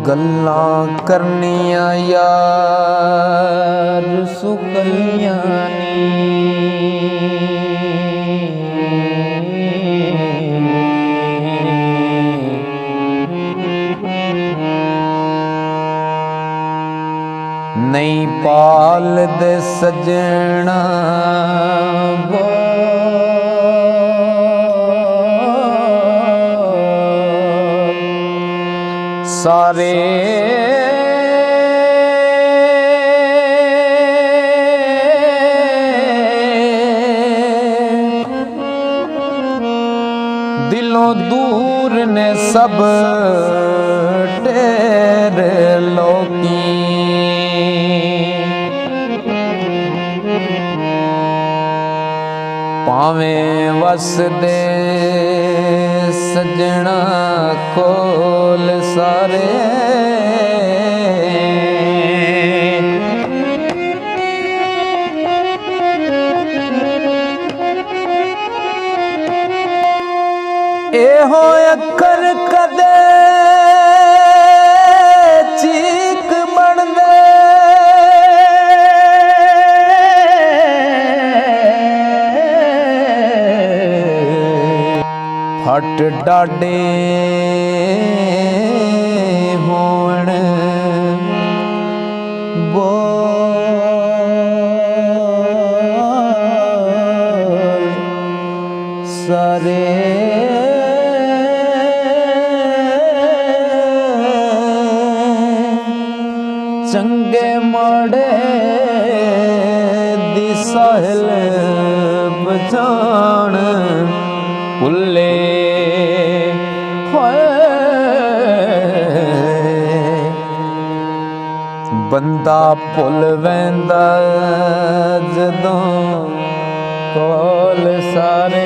गल्लां करनियां यार सुकलियां नहीं पाल दे सजना सारे दिलों दूर ने सब तेरे लोकी पावें वस दे सजना खोल सारे एहो अखर कदे चीक बन दे फट डाडे होण बोल सारे चंगे माड़े दी साहिल बचान भुले बंदा भुल वैंदा जदों कोल सारे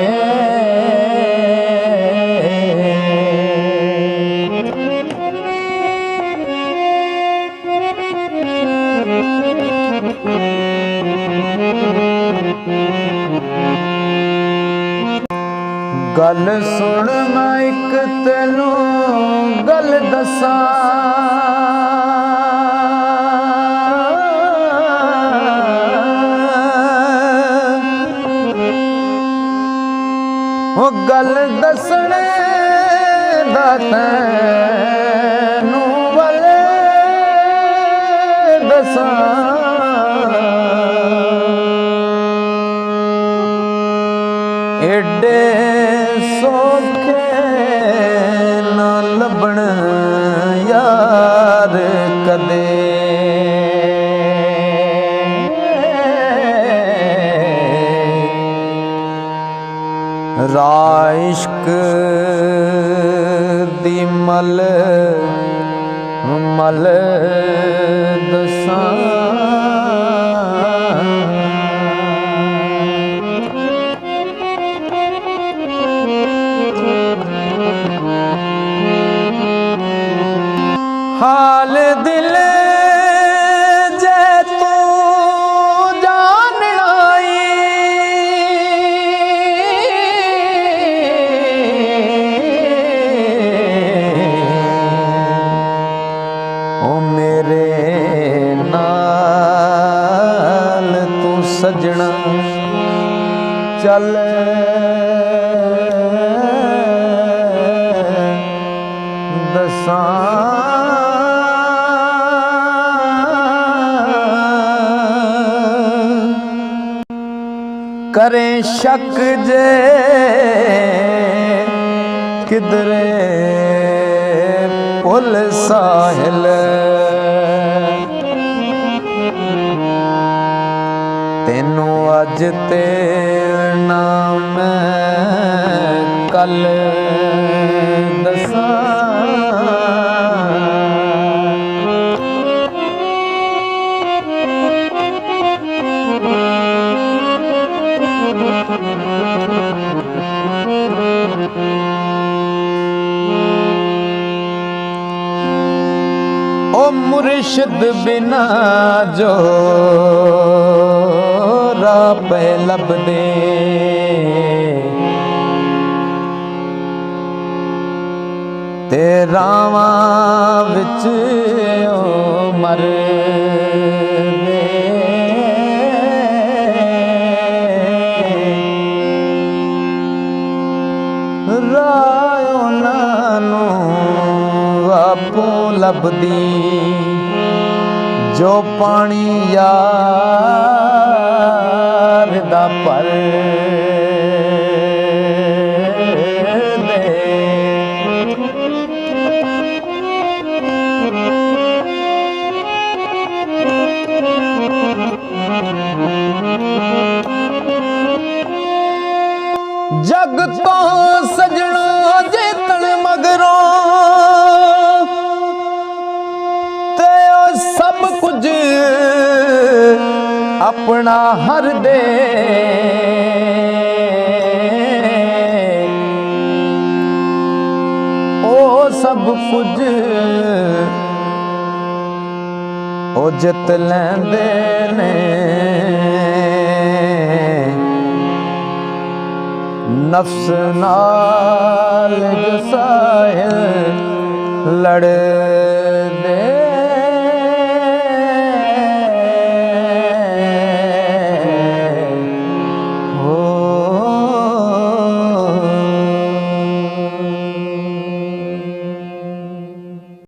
गल सुन मैं एक तेनू गल दसा ओ गल दसने दा तैनू वले दसा एडे सौखे ना लभण यार कदे राइश्क दी मल मल दसां हाल दिल जे तू जान आई ओ मेरे नाल तू सजना चल दसां करें शक जे किधरे पुल साहिल तेनू अज ते नाम कल दसां ओ मुर्शिद बिना जो राह पे लभदे ते रावां विच ओ मर दे रायो नानू आपू लभदी जो पानी यार दा पर दे जग तो सजनों जेतन मगरों ते ओ सब कुछ अपना हर दे ओ सब कुछ ओ जित लैंदे ने नफ्स नाल जो साहिल लड़